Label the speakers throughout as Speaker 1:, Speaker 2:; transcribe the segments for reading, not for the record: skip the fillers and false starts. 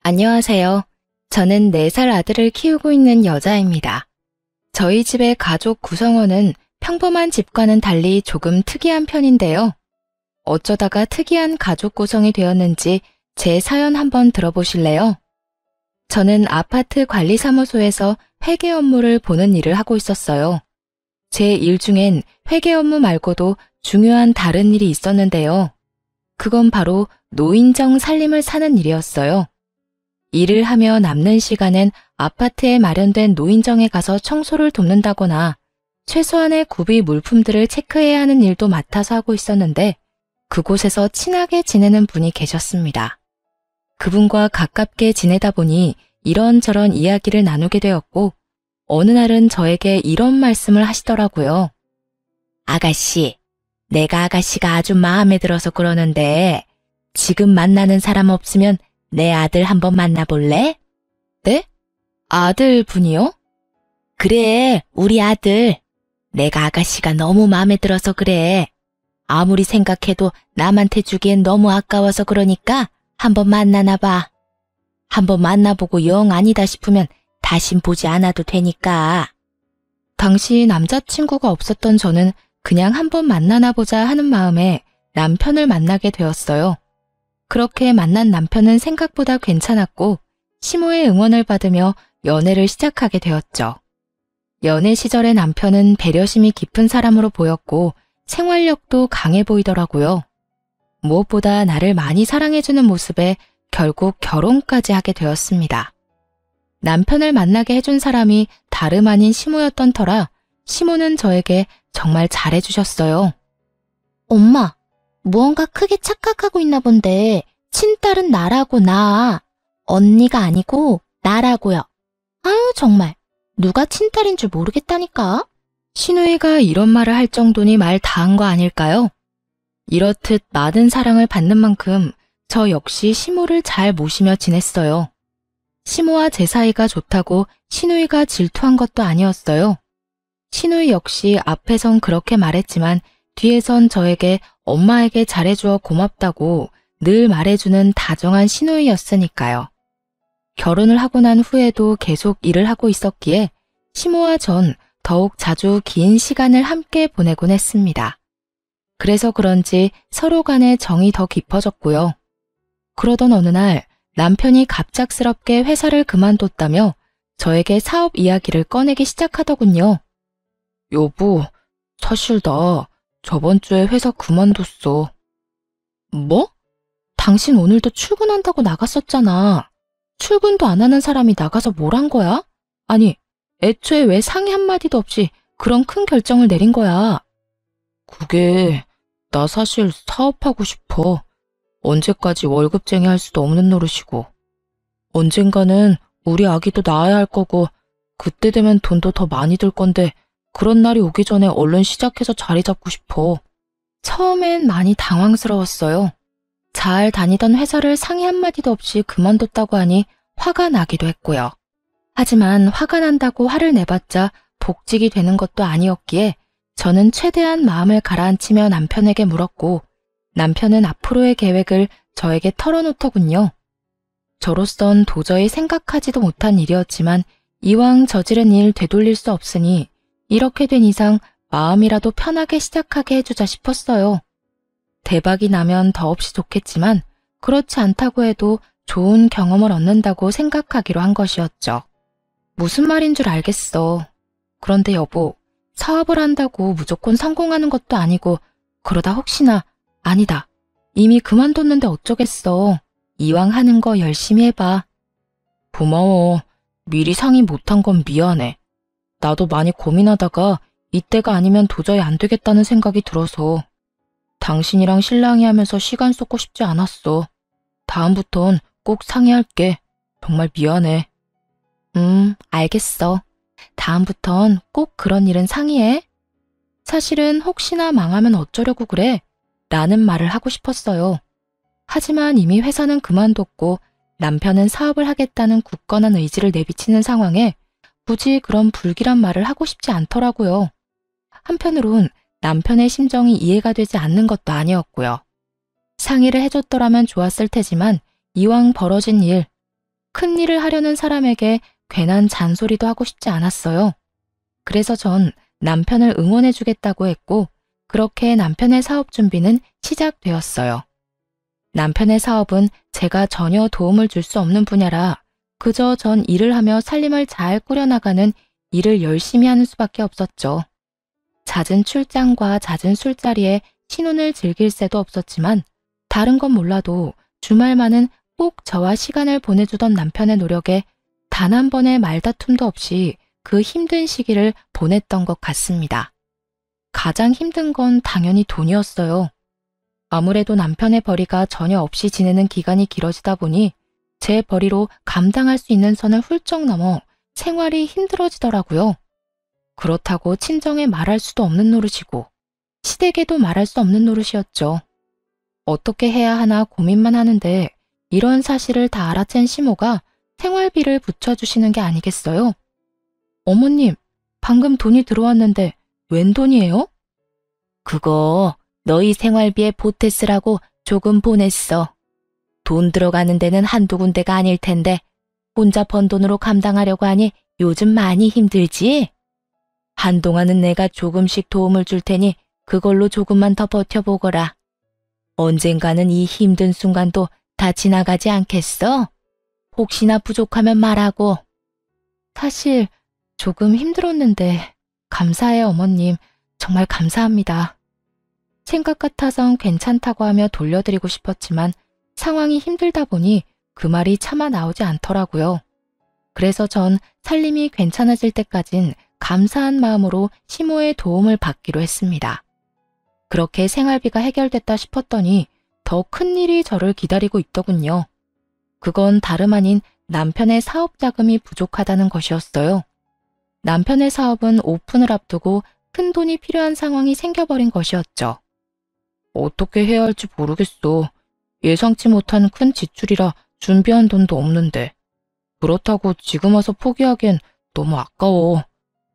Speaker 1: 안녕하세요. 저는 4살 아들을 키우고 있는 여자입니다. 저희 집의 가족 구성원은 평범한 집과는 달리 조금 특이한 편인데요. 어쩌다가 특이한 가족 구성이 되었는지 제 사연 한번 들어보실래요? 저는 아파트 관리사무소에서 회계 업무를 보는 일을 하고 있었어요. 제 일 중엔 회계 업무 말고도 중요한 다른 일이 있었는데요. 그건 바로 노인정 살림을 사는 일이었어요. 일을 하며 남는 시간엔 아파트에 마련된 노인정에 가서 청소를 돕는다거나 최소한의 구비 물품들을 체크해야 하는 일도 맡아서 하고 있었는데 그곳에서 친하게 지내는 분이 계셨습니다. 그분과 가깝게 지내다 보니 이런저런 이야기를 나누게 되었고 어느 날은 저에게 이런 말씀을 하시더라고요. 아가씨, 내가 아가씨가 아주 마음에 들어서 그러는데 지금 만나는 사람 없으면 내 아들 한번 만나볼래? 네? 아들 분이요? 그래, 우리 아들. 내가 아가씨가 너무 마음에 들어서 그래. 아무리 생각해도 남한테 주기엔 너무 아까워서 그러니까 한번 만나나 봐. 한번 만나보고 영 아니다 싶으면 다신 보지 않아도 되니까. 당시 남자친구가 없었던 저는 그냥 한번 만나나 보자 하는 마음에 남편을 만나게 되었어요. 그렇게 만난 남편은 생각보다 괜찮았고 시모의 응원을 받으며 연애를 시작하게 되었죠. 연애 시절의 남편은 배려심이 깊은 사람으로 보였고 생활력도 강해 보이더라고요. 무엇보다 나를 많이 사랑해주는 모습에 결국 결혼까지 하게 되었습니다. 남편을 만나게 해준 사람이 다름 아닌 시모였던 터라 시모는 저에게 정말 잘해주셨어요. 엄마, 무언가 크게 착각하고 있나 본데 친딸은 나라고 나. 언니가 아니고 나라고요. 아유 정말 누가 친딸인 줄 모르겠다니까. 시누이가 이런 말을 할 정도니 말 다 한 거 아닐까요? 이렇듯 많은 사랑을 받는 만큼 저 역시 시모를 잘 모시며 지냈어요. 시모와 제 사이가 좋다고 시누이가 질투한 것도 아니었어요. 시누이 역시 앞에선 그렇게 말했지만 뒤에선 저에게 엄마에게 잘해주어 고맙다고 늘 말해주는 다정한 시누이였으니까요. 결혼을 하고 난 후에도 계속 일을 하고 있었기에 시모와 전 더욱 자주 긴 시간을 함께 보내곤 했습니다. 그래서 그런지 서로 간의 정이 더 깊어졌고요. 그러던 어느 날 남편이 갑작스럽게 회사를 그만뒀다며 저에게 사업 이야기를 꺼내기 시작하더군요. 여보, 사실 나 저번 주에 회사 그만뒀어. 뭐? 당신 오늘도 출근한다고 나갔었잖아. 출근도 안 하는 사람이 나가서 뭘 한 거야? 아니, 애초에 왜 상의 한마디도 없이 그런 큰 결정을 내린 거야? 그게 나 사실 사업하고 싶어. 언제까지 월급쟁이 할 수도 없는 노릇이고. 언젠가는 우리 아기도 낳아야 할 거고 그때 되면 돈도 더 많이 들 건데 그런 날이 오기 전에 얼른 시작해서 자리 잡고 싶어. 처음엔 많이 당황스러웠어요. 잘 다니던 회사를 상의 한마디도 없이 그만뒀다고 하니 화가 나기도 했고요. 하지만 화가 난다고 화를 내봤자 복직이 되는 것도 아니었기에 저는 최대한 마음을 가라앉히며 남편에게 물었고 남편은 앞으로의 계획을 저에게 털어놓더군요. 저로선 도저히 생각하지도 못한 일이었지만 이왕 저지른 일 되돌릴 수 없으니 이렇게 된 이상 마음이라도 편하게 시작하게 해주자 싶었어요. 대박이 나면 더없이 좋겠지만 그렇지 않다고 해도 좋은 경험을 얻는다고 생각하기로 한 것이었죠. 무슨 말인 줄 알겠어. 그런데 여보, 사업을 한다고 무조건 성공하는 것도 아니고 그러다 혹시나 아니다. 이미 그만뒀는데 어쩌겠어. 이왕 하는 거 열심히 해봐. 고마워. 미리 상의 못한 건 미안해. 나도 많이 고민하다가 이때가 아니면 도저히 안 되겠다는 생각이 들어서 당신이랑 신랑이 하면서 시간 쏟고 싶지 않았어. 다음부턴 꼭 상의할게. 정말 미안해. 알겠어. 다음부턴 꼭 그런 일은 상의해. 사실은 혹시나 망하면 어쩌려고 그래? 라는 말을 하고 싶었어요. 하지만 이미 회사는 그만뒀고 남편은 사업을 하겠다는 굳건한 의지를 내비치는 상황에 굳이 그런 불길한 말을 하고 싶지 않더라고요. 한편으론 남편의 심정이 이해가 되지 않는 것도 아니었고요. 상의를 해줬더라면 좋았을 테지만 이왕 벌어진 일, 큰일을 하려는 사람에게 괜한 잔소리도 하고 싶지 않았어요. 그래서 전 남편을 응원해주겠다고 했고, 그렇게 남편의 사업 준비는 시작되었어요. 남편의 사업은 제가 전혀 도움을 줄 수 없는 분야라 그저 전 일을 하며 살림을 잘 꾸려나가는 일을 열심히 하는 수밖에 없었죠. 잦은 출장과 잦은 술자리에 신혼을 즐길 새도 없었지만 다른 건 몰라도 주말만은 꼭 저와 시간을 보내주던 남편의 노력에 단 한 번의 말다툼도 없이 그 힘든 시기를 보냈던 것 같습니다. 가장 힘든 건 당연히 돈이었어요. 아무래도 남편의 벌이가 전혀 없이 지내는 기간이 길어지다 보니 제 벌이로 감당할 수 있는 선을 훌쩍 넘어 생활이 힘들어지더라고요. 그렇다고 친정에 말할 수도 없는 노릇이고 시댁에도 말할 수 없는 노릇이었죠. 어떻게 해야 하나 고민만 하는데 이런 사실을 다 알아챈 시모가 생활비를 붙여주시는 게 아니겠어요? 어머님, 방금 돈이 들어왔는데 웬 돈이에요? 그거 너희 생활비에 보태 쓰라고 조금 보냈어. 돈 들어가는 데는 한두 군데가 아닐 텐데 혼자 번 돈으로 감당하려고 하니 요즘 많이 힘들지? 한동안은 내가 조금씩 도움을 줄 테니 그걸로 조금만 더 버텨보거라. 언젠가는 이 힘든 순간도 다 지나가지 않겠어? 혹시나 부족하면 말하고. 사실 조금 힘들었는데 감사해요, 어머님. 정말 감사합니다. 생각 같아선 괜찮다고 하며 돌려드리고 싶었지만 상황이 힘들다 보니 그 말이 차마 나오지 않더라고요. 그래서 전 살림이 괜찮아질 때까진 감사한 마음으로 시모의 도움을 받기로 했습니다. 그렇게 생활비가 해결됐다 싶었더니 더 큰 일이 저를 기다리고 있더군요. 그건 다름 아닌 남편의 사업 자금이 부족하다는 것이었어요. 남편의 사업은 오픈을 앞두고 큰 돈이 필요한 상황이 생겨버린 것이었죠. 어떻게 해야 할지 모르겠어. 예상치 못한 큰 지출이라 준비한 돈도 없는데. 그렇다고 지금 와서 포기하기엔 너무 아까워.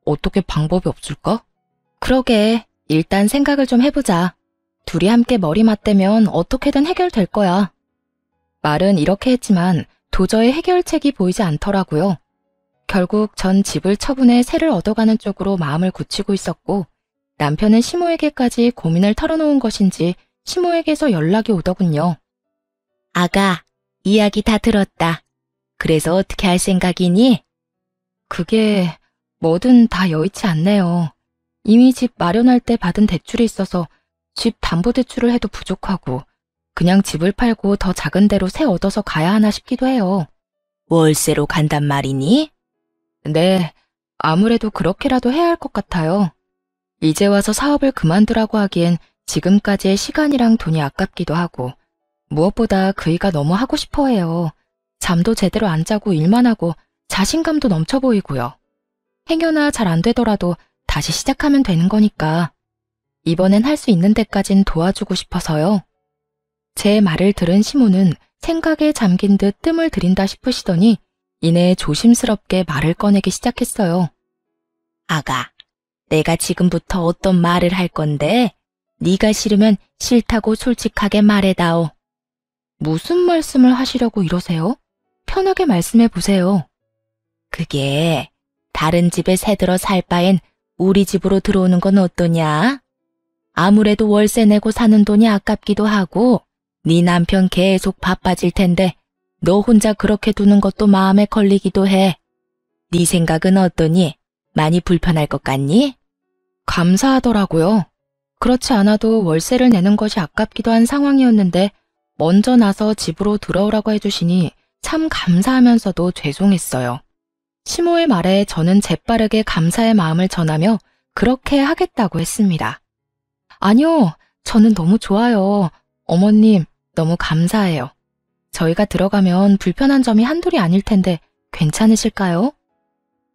Speaker 1: 어떻게 방법이 없을까? 그러게, 일단 생각을 좀 해보자. 둘이 함께 머리 맞대면 어떻게든 해결될 거야. 말은 이렇게 했지만 도저히 해결책이 보이지 않더라고요. 결국 전 집을 처분해 새를 얻어가는 쪽으로 마음을 굳히고 있었고 남편은 시모에게까지 고민을 털어놓은 것인지 시모에게서 연락이 오더군요. 아가, 이야기 다 들었다. 그래서 어떻게 할 생각이니? 그게 뭐든 다 여의치 않네요. 이미 집 마련할 때 받은 대출이 있어서 집 담보대출을 해도 부족하고 그냥 집을 팔고 더 작은 데로 새 얻어서 가야 하나 싶기도 해요. 월세로 간단 말이니? 네, 아무래도 그렇게라도 해야 할 것 같아요. 이제 와서 사업을 그만두라고 하기엔 지금까지의 시간이랑 돈이 아깝기도 하고 무엇보다 그이가 너무 하고 싶어 해요. 잠도 제대로 안 자고 일만 하고 자신감도 넘쳐 보이고요. 행여나 잘 안 되더라도 다시 시작하면 되는 거니까 이번엔 할 수 있는 데까진 도와주고 싶어서요. 제 말을 들은 시모는 생각에 잠긴 듯 뜸을 들인다 싶으시더니 이내 조심스럽게 말을 꺼내기 시작했어요. 아가, 내가 지금부터 어떤 말을 할 건데 네가 싫으면 싫다고 솔직하게 말해다오. 무슨 말씀을 하시려고 이러세요? 편하게 말씀해 보세요. 그게 다른 집에 새들어 살 바엔 우리 집으로 들어오는 건 어떠냐? 아무래도 월세 내고 사는 돈이 아깝기도 하고 네 남편 계속 바빠질 텐데 너 혼자 그렇게 두는 것도 마음에 걸리기도 해. 네 생각은 어떠니? 많이 불편할 것 같니? 감사하더라고요. 그렇지 않아도 월세를 내는 것이 아깝기도 한 상황이었는데 먼저 나서 집으로 들어오라고 해주시니 참 감사하면서도 죄송했어요. 시모의 말에 저는 재빠르게 감사의 마음을 전하며 그렇게 하겠다고 했습니다. 아니요, 저는 너무 좋아요. 어머님, 너무 감사해요. 저희가 들어가면 불편한 점이 한둘이 아닐 텐데 괜찮으실까요?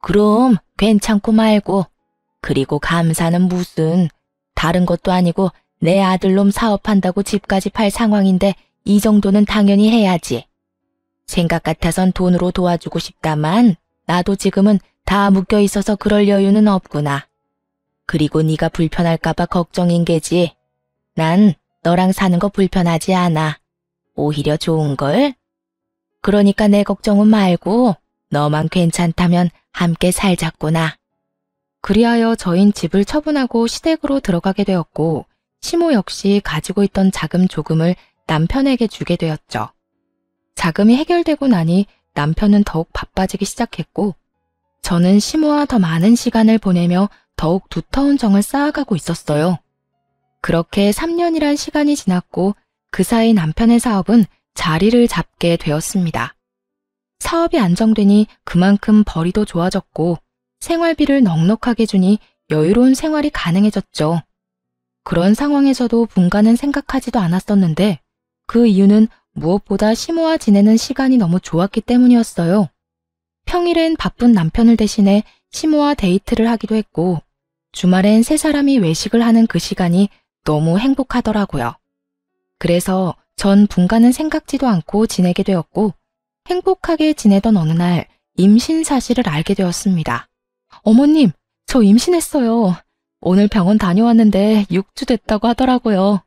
Speaker 1: 그럼 괜찮고 말고. 그리고 감사는 무슨. 다른 것도 아니고 내 아들놈 사업한다고 집까지 팔 상황인데 이 정도는 당연히 해야지. 생각 같아선 돈으로 도와주고 싶다만 나도 지금은 다 묶여 있어서 그럴 여유는 없구나. 그리고 네가 불편할까봐 걱정인 게지. 난 너랑 사는 거 불편하지 않아. 오히려 좋은걸? 그러니까 내 걱정은 말고 너만 괜찮다면 함께 살자꾸나. 그리하여 저흰 집을 처분하고 시댁으로 들어가게 되었고 시모 역시 가지고 있던 자금 조금을 남편에게 주게 되었죠. 자금이 해결되고 나니 남편은 더욱 바빠지기 시작했고 저는 시모와 더 많은 시간을 보내며 더욱 두터운 정을 쌓아가고 있었어요. 그렇게 3년이란 시간이 지났고 그 사이 남편의 사업은 자리를 잡게 되었습니다. 사업이 안정되니 그만큼 벌이도 좋아졌고 생활비를 넉넉하게 주니 여유로운 생활이 가능해졌죠. 그런 상황에서도 분가는 생각하지도 않았었는데 그 이유는 무엇보다 시모와 지내는 시간이 너무 좋았기 때문이었어요. 평일엔 바쁜 남편을 대신해 시모와 데이트를 하기도 했고 주말엔 세 사람이 외식을 하는 그 시간이 너무 행복하더라고요. 그래서 전 분가는 생각지도 않고 지내게 되었고 행복하게 지내던 어느 날 임신 사실을 알게 되었습니다. 어머님, 저 임신했어요. 오늘 병원 다녀왔는데 6주 됐다고 하더라고요.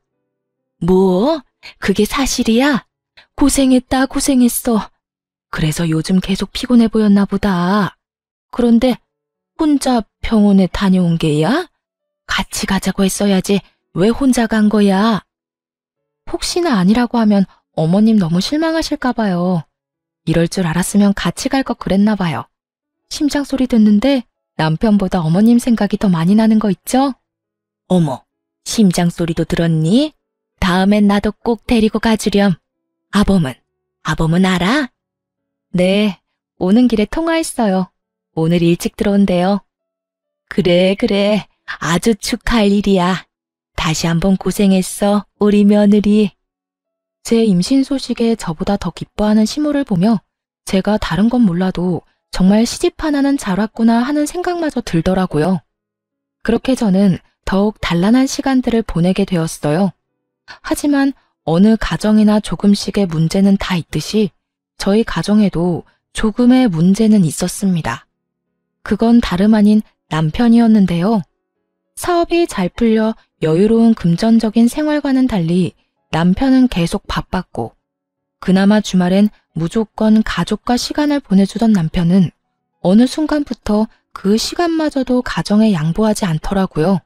Speaker 1: 뭐? 그게 사실이야? 고생했다, 고생했어. 그래서 요즘 계속 피곤해 보였나 보다. 그런데 혼자 병원에 다녀온 게야? 같이 가자고 했어야지. 왜 혼자 간 거야? 혹시나 아니라고 하면 어머님 너무 실망하실까 봐요. 이럴 줄 알았으면 같이 갈 것 그랬나 봐요. 심장 소리 듣는데 남편보다 어머님 생각이 더 많이 나는 거 있죠? 어머, 심장 소리도 들었니? 다음엔 나도 꼭 데리고 가주렴. 아범은 알아? 네, 오는 길에 통화했어요. 오늘 일찍 들어온대요. 그래, 아주 축하할 일이야. 다시 한번 고생했어, 우리 며느리. 제 임신 소식에 저보다 더 기뻐하는 시모를 보며 제가 다른 건 몰라도 정말 시집 하나는 잘 왔구나 하는 생각마저 들더라고요. 그렇게 저는 더욱 단란한 시간들을 보내게 되었어요. 하지만 어느 가정이나 조금씩의 문제는 다 있듯이 저희 가정에도 조금의 문제는 있었습니다. 그건 다름 아닌 남편이었는데요. 사업이 잘 풀려 여유로운 금전적인 생활과는 달리 남편은 계속 바빴고 그나마 주말엔 무조건 가족과 시간을 보내주던 남편은 어느 순간부터 그 시간마저도 가정에 양보하지 않더라고요.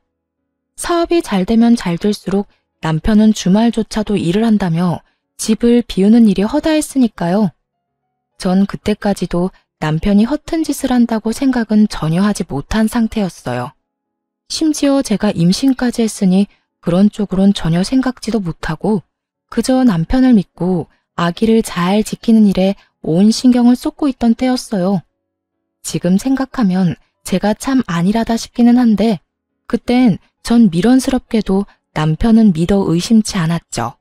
Speaker 1: 사업이 잘 되면 잘 될수록 남편은 주말조차도 일을 한다며 집을 비우는 일이 허다했으니까요. 전 그때까지도 남편이 허튼 짓을 한다고 생각은 전혀 하지 못한 상태였어요. 심지어 제가 임신까지 했으니 그런 쪽으론 전혀 생각지도 못하고 그저 남편을 믿고 아기를 잘 지키는 일에 온 신경을 쏟고 있던 때였어요. 지금 생각하면 제가 참 안일하다 싶기는 한데 그땐 전 미련스럽게도 남편은 믿어 의심치 않았죠.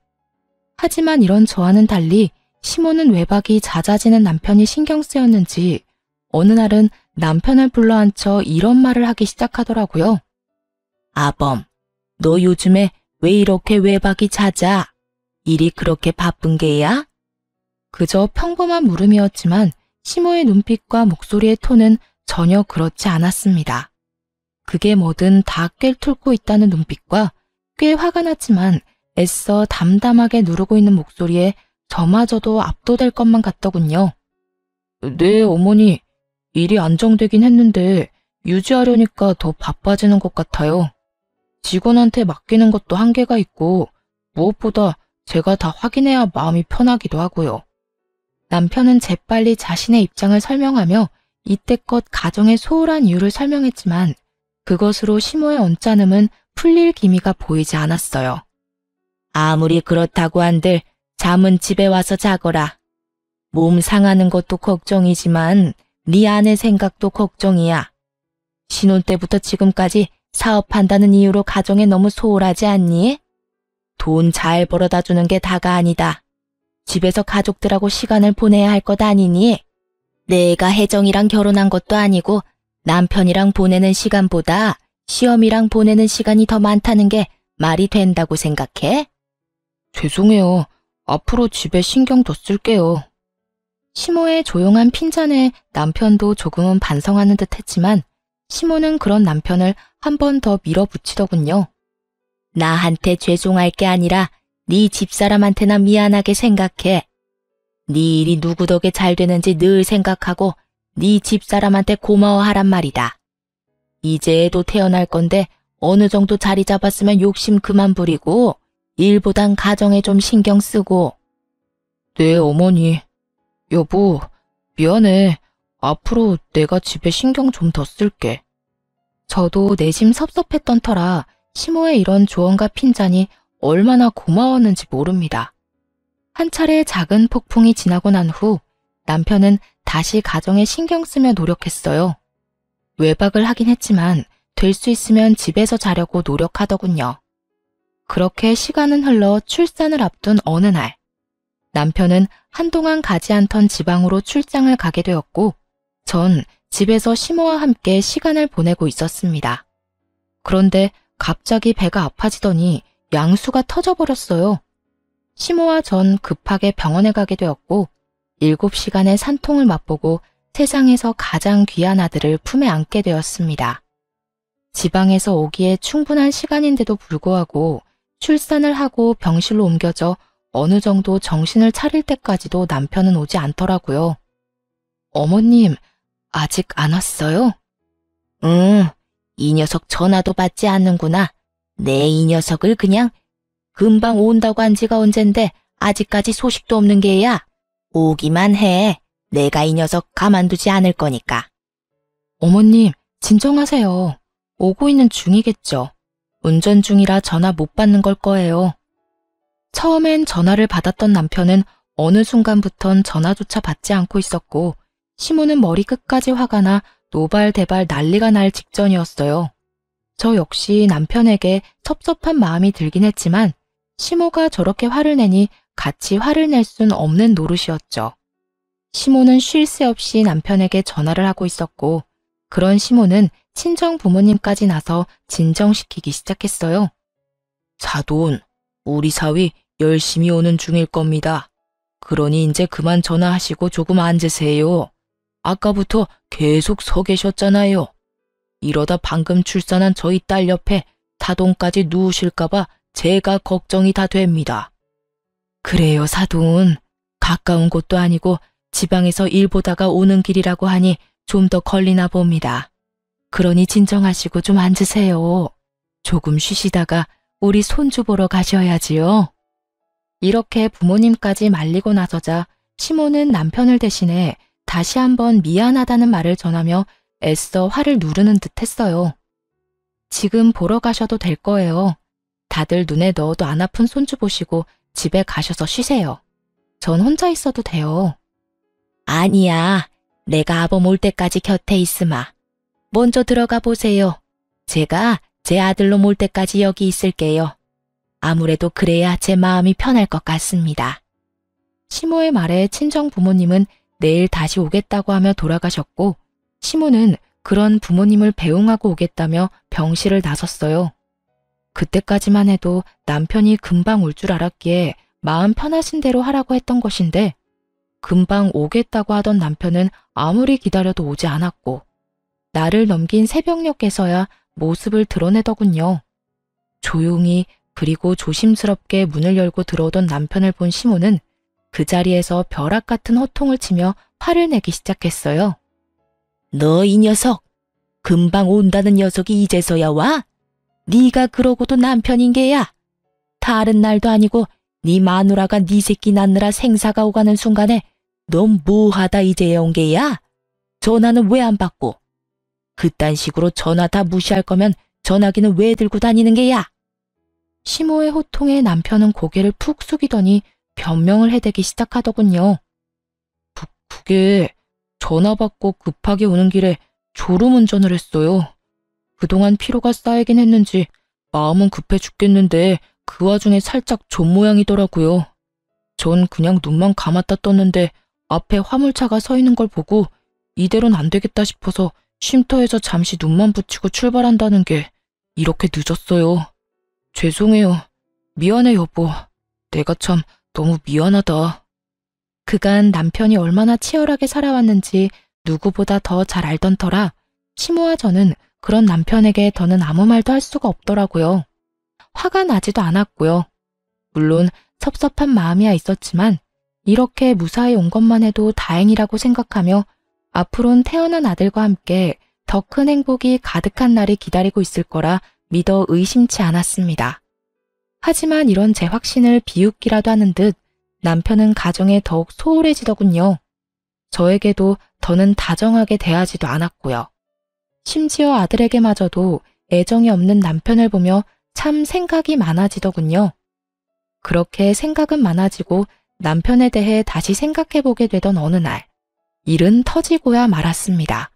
Speaker 1: 하지만 이런 저와는 달리 시모는 외박이 잦아지는 남편이 신경 쓰였는지 어느 날은 남편을 불러앉혀 이런 말을 하기 시작하더라고요. 아범, 너 요즘에 왜 이렇게 외박이 잦아? 일이 그렇게 바쁜 게야? 그저 평범한 물음이었지만 시모의 눈빛과 목소리의 톤은 전혀 그렇지 않았습니다. 그게 뭐든 다 꿰뚫고 있다는 눈빛과 꽤 화가 났지만 애써 담담하게 누르고 있는 목소리에 저마저도 압도될 것만 같더군요. 네, 어머니. 일이 안정되긴 했는데 유지하려니까 더 바빠지는 것 같아요. 직원한테 맡기는 것도 한계가 있고 무엇보다 제가 다 확인해야 마음이 편하기도 하고요. 남편은 재빨리 자신의 입장을 설명하며 이때껏 가정의 소홀한 이유를 설명했지만 그것으로 시모의 언짢음은 풀릴 기미가 보이지 않았어요. 아무리 그렇다고 한들 잠은 집에 와서 자거라. 몸 상하는 것도 걱정이지만 네 아내 생각도 걱정이야. 신혼 때부터 지금까지 사업한다는 이유로 가정에 너무 소홀하지 않니? 돈 잘 벌어다 주는 게 다가 아니다. 집에서 가족들하고 시간을 보내야 할 것 아니니? 내가 혜정이랑 결혼한 것도 아니고 남편이랑 보내는 시간보다 시험이랑 보내는 시간이 더 많다는 게 말이 된다고 생각해? 죄송해요. 앞으로 집에 신경 더 쓸게요. 시모의 조용한 핀잔에 남편도 조금은 반성하는 듯 했지만 시모는 그런 남편을 한 번 더 밀어붙이더군요. 나한테 죄송할 게 아니라 네 집사람한테나 미안하게 생각해. 네 일이 누구 덕에 잘 되는지 늘 생각하고 네 집사람한테 고마워하란 말이다. 이제 애도 태어날 건데 어느 정도 자리 잡았으면 욕심 그만 부리고 일보단 가정에 좀 신경 쓰고. 네, 어머니. 여보, 미안해. 앞으로 내가 집에 신경 좀 더 쓸게. 저도 내심 섭섭했던 터라 시모의 이런 조언과 핀잔이 얼마나 고마웠는지 모릅니다. 한 차례 작은 폭풍이 지나고 난 후 남편은 다시 가정에 신경 쓰며 노력했어요. 외박을 하긴 했지만 될 수 있으면 집에서 자려고 노력하더군요. 그렇게 시간은 흘러 출산을 앞둔 어느 날, 남편은 한동안 가지 않던 지방으로 출장을 가게 되었고, 전 집에서 시모와 함께 시간을 보내고 있었습니다. 그런데 갑자기 배가 아파지더니 양수가 터져버렸어요. 시모와 전 급하게 병원에 가게 되었고 7시간의 산통을 맛보고 세상에서 가장 귀한 아들을 품에 안게 되었습니다. 지방에서 오기에 충분한 시간인데도 불구하고 출산을 하고 병실로 옮겨져 어느 정도 정신을 차릴 때까지도 남편은 오지 않더라고요. 어머님, 아직 안 왔어요? 응, 이 녀석 전화도 받지 않는구나. 내 이 녀석을 그냥 금방 온다고 한 지가 언젠데 아직까지 소식도 없는 게야. 오기만 해. 내가 이 녀석 가만두지 않을 거니까. 어머님, 진정하세요. 오고 있는 중이겠죠. 운전 중이라 전화 못 받는 걸 거예요. 처음엔 전화를 받았던 남편은 어느 순간부턴 전화조차 받지 않고 있었고 시모는 머리 끝까지 화가 나 노발대발 난리가 날 직전이었어요. 저 역시 남편에게 섭섭한 마음이 들긴 했지만 시모가 저렇게 화를 내니 같이 화를 낼 순 없는 노릇이었죠. 시모는 쉴 새 없이 남편에게 전화를 하고 있었고 그런 시모는 친정 부모님까지 나서 진정시키기 시작했어요. 사돈, 우리 사위 열심히 오는 중일 겁니다. 그러니 이제 그만 전화하시고 조금 앉으세요. 아까부터 계속 서 계셨잖아요. 이러다 방금 출산한 저희 딸 옆에 사돈까지 누우실까봐 제가 걱정이 다 됩니다. 그래요, 사돈. 가까운 곳도 아니고 지방에서 일 보다가 오는 길이라고 하니 좀 더 걸리나 봅니다. 그러니 진정하시고 좀 앉으세요. 조금 쉬시다가 우리 손주 보러 가셔야지요. 이렇게 부모님까지 말리고 나서자 시모는 남편을 대신해 다시 한번 미안하다는 말을 전하며 애써 화를 누르는 듯 했어요. 지금 보러 가셔도 될 거예요. 다들 눈에 넣어도 안 아픈 손주 보시고 집에 가셔서 쉬세요. 전 혼자 있어도 돼요. 아니야. 내가 아범 올 때까지 곁에 있으마. 먼저 들어가 보세요. 제가 제 아들놈 올 때까지 여기 있을게요. 아무래도 그래야 제 마음이 편할 것 같습니다. 시모의 말에 친정 부모님은 내일 다시 오겠다고 하며 돌아가셨고 시모는 그런 부모님을 배웅하고 오겠다며 병실을 나섰어요. 그때까지만 해도 남편이 금방 올 줄 알았기에 마음 편하신 대로 하라고 했던 것인데 금방 오겠다고 하던 남편은 아무리 기다려도 오지 않았고 날을 넘긴 새벽녘에서야 모습을 드러내더군요. 조용히 그리고 조심스럽게 문을 열고 들어오던 남편을 본 시모는 그 자리에서 벼락 같은 호통을 치며 화를 내기 시작했어요. 너 이 녀석! 금방 온다는 녀석이 이제서야 와? 네가 그러고도 남편인 게야. 다른 날도 아니고 네 마누라가 네 새끼 낳느라 생사가 오가는 순간에 넌 뭐하다 이제야 온 게야? 전화는 왜 안 받고? 그딴 식으로 전화 다 무시할 거면 전화기는 왜 들고 다니는 게야? 시모의 호통에 남편은 고개를 푹 숙이더니 변명을 해대기 시작하더군요. 그게 전화 받고 급하게 오는 길에 졸음운전을 했어요. 그동안 피로가 쌓이긴 했는지 마음은 급해 죽겠는데 그 와중에 살짝 존 모양이더라고요. 전 그냥 눈만 감았다 떴는데 앞에 화물차가 서 있는 걸 보고 이대로는 안 되겠다 싶어서 쉼터에서 잠시 눈만 붙이고 출발한다는 게 이렇게 늦었어요. 죄송해요. 미안해 여보. 내가 참 너무 미안하다. 그간 남편이 얼마나 치열하게 살아왔는지 누구보다 더 잘 알던 터라 시모와 저는 그런 남편에게 더는 아무 말도 할 수가 없더라고요. 화가 나지도 않았고요. 물론 섭섭한 마음이야 있었지만 이렇게 무사히 온 것만 해도 다행이라고 생각하며 앞으론 태어난 아들과 함께 더 큰 행복이 가득한 날이 기다리고 있을 거라 믿어 의심치 않았습니다. 하지만 이런 제 확신을 비웃기라도 하는 듯 남편은 가정에 더욱 소홀해지더군요. 저에게도 더는 다정하게 대하지도 않았고요. 심지어 아들에게마저도 애정이 없는 남편을 보며 참 생각이 많아지더군요. 그렇게 생각은 많아지고 남편에 대해 다시 생각해보게 되던 어느 날, 일은 터지고야 말았습니다.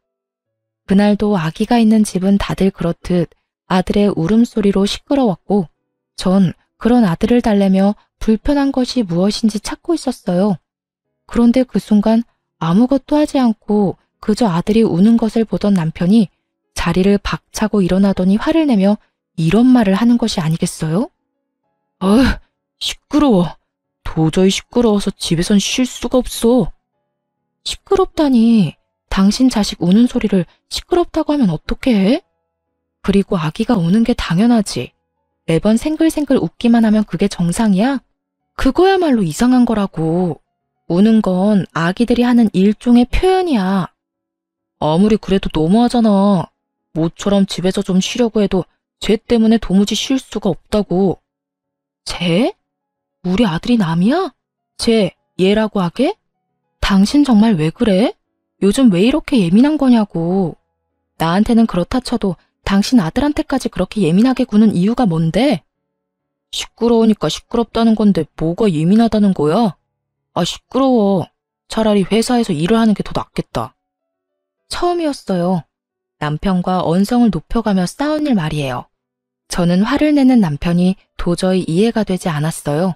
Speaker 1: 그날도 아기가 있는 집은 다들 그렇듯 아들의 울음소리로 시끄러웠고 전 그런 아들을 달래며 불편한 것이 무엇인지 찾고 있었어요. 그런데 그 순간 아무것도 하지 않고 그저 아들이 우는 것을 보던 남편이 자리를 박차고 일어나더니 화를 내며 이런 말을 하는 것이 아니겠어요? 시끄러워. 도저히 시끄러워서 집에선 쉴 수가 없어. 시끄럽다니. 당신 자식 우는 소리를 시끄럽다고 하면 어떻게 해? 그리고 아기가 우는 게 당연하지. 매번 생글생글 웃기만 하면 그게 정상이야? 그거야말로 이상한 거라고. 우는 건 아기들이 하는 일종의 표현이야. 아무리 그래도 너무하잖아. 모처럼 집에서 좀 쉬려고 해도 쟤 때문에 도무지 쉴 수가 없다고. 쟤? 우리 아들이 남이야? 쟤, 얘라고 하게? 당신 정말 왜 그래? 요즘 왜 이렇게 예민한 거냐고. 나한테는 그렇다 쳐도 당신 아들한테까지 그렇게 예민하게 구는 이유가 뭔데? 시끄러우니까 시끄럽다는 건데 뭐가 예민하다는 거야? 시끄러워. 차라리 회사에서 일을 하는 게 더 낫겠다. 처음이었어요. 남편과 언성을 높여가며 싸운 일 말이에요. 저는 화를 내는 남편이 도저히 이해가 되지 않았어요.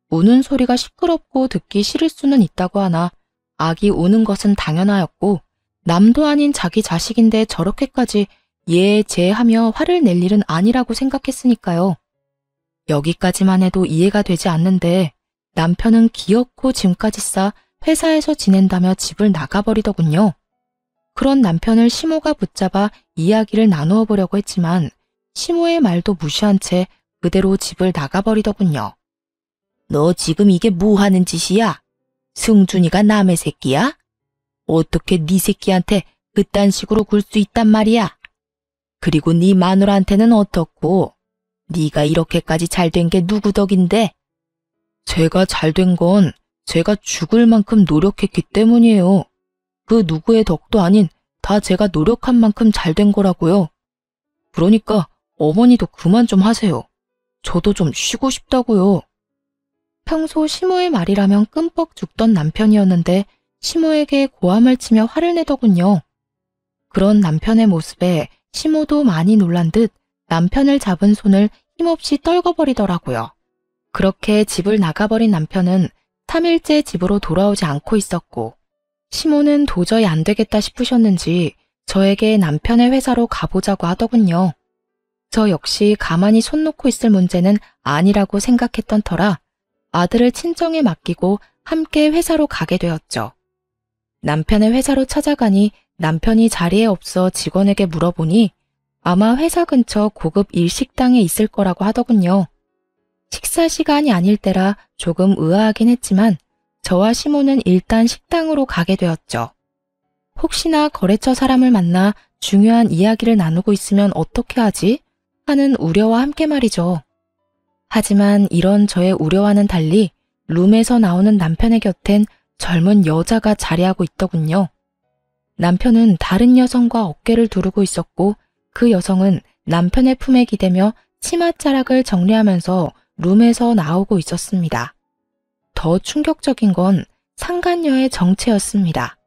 Speaker 1: 우는 소리가 시끄럽고 듣기 싫을 수는 있다고 하나 아기 우는 것은 당연하였고 남도 아닌 자기 자식인데 저렇게까지 예, 제 하며 화를 낼 일은 아니라고 생각했으니까요. 여기까지만 해도 이해가 되지 않는데 남편은 기어코 짐까지 싸 회사에서 지낸다며 집을 나가버리더군요. 그런 남편을 시모가 붙잡아 이야기를 나누어 보려고 했지만 시모의 말도 무시한 채 그대로 집을 나가버리더군요. 너 지금 이게 뭐 하는 짓이야? 승준이가 남의 새끼야? 어떻게 네 새끼한테 그딴 식으로 굴 수 있단 말이야? 그리고 네 마누라한테는 어떻고? 네가 이렇게까지 잘된 게 누구 덕인데? 제가 잘된 건 제가 죽을 만큼 노력했기 때문이에요. 그 누구의 덕도 아닌 다 제가 노력한 만큼 잘된 거라고요. 그러니까 어머니도 그만 좀 하세요. 저도 좀 쉬고 싶다고요. 평소 시모의 말이라면 끔뻑 죽던 남편이었는데 시모에게 고함을 치며 화를 내더군요. 그런 남편의 모습에 시모도 많이 놀란 듯 남편을 잡은 손을 힘없이 떨궈버리더라고요. 그렇게 집을 나가버린 남편은 3일째 집으로 돌아오지 않고 있었고 시모는 도저히 안 되겠다 싶으셨는지 저에게 남편의 회사로 가보자고 하더군요. 저 역시 가만히 손 놓고 있을 문제는 아니라고 생각했던 터라 아들을 친정에 맡기고 함께 회사로 가게 되었죠. 남편의 회사로 찾아가니 남편이 자리에 없어 직원에게 물어보니 아마 회사 근처 고급 일식당에 있을 거라고 하더군요. 식사 시간이 아닐 때라 조금 의아하긴 했지만 저와 시모는 일단 식당으로 가게 되었죠. 혹시나 거래처 사람을 만나 중요한 이야기를 나누고 있으면 어떻게 하지? 하는 우려와 함께 말이죠. 하지만 이런 저의 우려와는 달리 룸에서 나오는 남편의 곁엔 젊은 여자가 자리하고 있더군요. 남편은 다른 여성과 어깨를 두르고 있었고 그 여성은 남편의 품에 기대며 치맛자락을 정리하면서 룸에서 나오고 있었습니다. 더 충격적인 건 상간녀의 정체였습니다.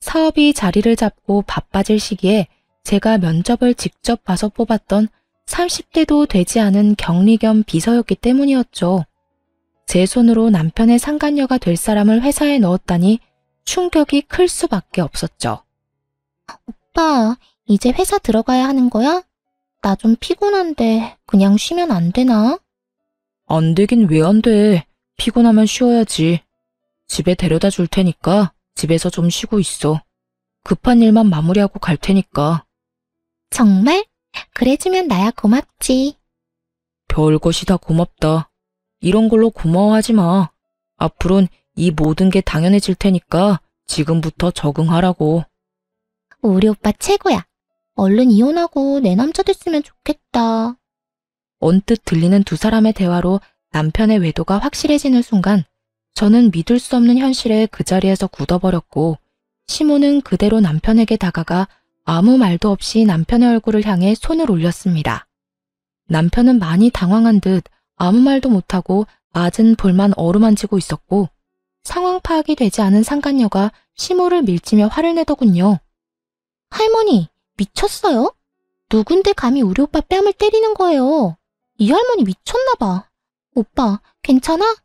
Speaker 1: 사업이 자리를 잡고 바빠질 시기에 제가 면접을 직접 봐서 뽑았던 30대도 되지 않은 격리 겸 비서였기 때문이었죠. 제 손으로 남편의 상간녀가 될 사람을 회사에 넣었다니 충격이 클 수밖에 없었죠.
Speaker 2: 오빠, 이제 회사 들어가야 하는 거야? 나 좀 피곤한데 그냥 쉬면 안 되나?
Speaker 1: 안 되긴 왜 안 돼. 피곤하면 쉬어야지. 집에 데려다 줄 테니까 집에서 좀 쉬고 있어. 급한 일만 마무리하고 갈 테니까.
Speaker 2: 정말? 그래주면 나야 고맙지.
Speaker 1: 별것이 다 고맙다. 이런 걸로 고마워하지 마. 앞으론 이 모든 게 당연해질 테니까 지금부터 적응하라고.
Speaker 2: 우리 오빠 최고야. 얼른 이혼하고 내 남자 됐으면 좋겠다.
Speaker 1: 언뜻 들리는 두 사람의 대화로 남편의 외도가 확실해지는 순간 저는 믿을 수 없는 현실에 그 자리에서 굳어버렸고 시모는 그대로 남편에게 다가가 아무 말도 없이 남편의 얼굴을 향해 손을 올렸습니다. 남편은 많이 당황한 듯 아무 말도 못하고 맞은 볼만 어루만지고 있었고 상황 파악이 되지 않은 상간녀가 시모를 밀치며 화를 내더군요. 할머니, 미쳤어요? 누군데 감히 우리 오빠 뺨을 때리는 거예요? 이 할머니 미쳤나 봐. 오빠, 괜찮아?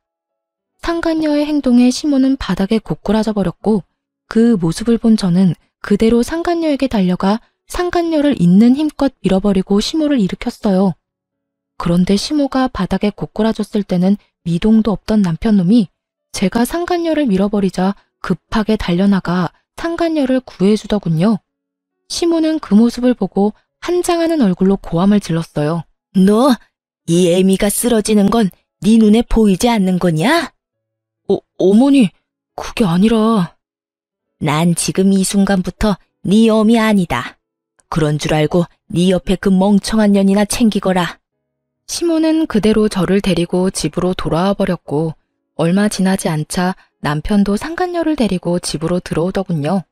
Speaker 1: 상간녀의 행동에 시모는 바닥에 고꾸라져 버렸고 그 모습을 본 저는 그대로 상간녀에게 달려가 상간녀를 있는 힘껏 밀어버리고 시모를 일으켰어요. 그런데 시모가 바닥에 고꾸라졌을 때는 미동도 없던 남편놈이 제가 상간녀를 밀어버리자 급하게 달려나가 상간녀를 구해주더군요. 시모는 그 모습을 보고 한장하는 얼굴로 고함을 질렀어요. 너, 이 애미가 쓰러지는 건 네 눈에 보이지 않는 거냐? 어머니, 그게 아니라... 난 지금 이 순간부터 네 어미 아니다. 그런 줄 알고 네 옆에 그 멍청한 년이나 챙기거라. 시모는 그대로 저를 데리고 집으로 돌아와 버렸고 얼마 지나지 않자 남편도 상간녀를 데리고 집으로 들어오더군요.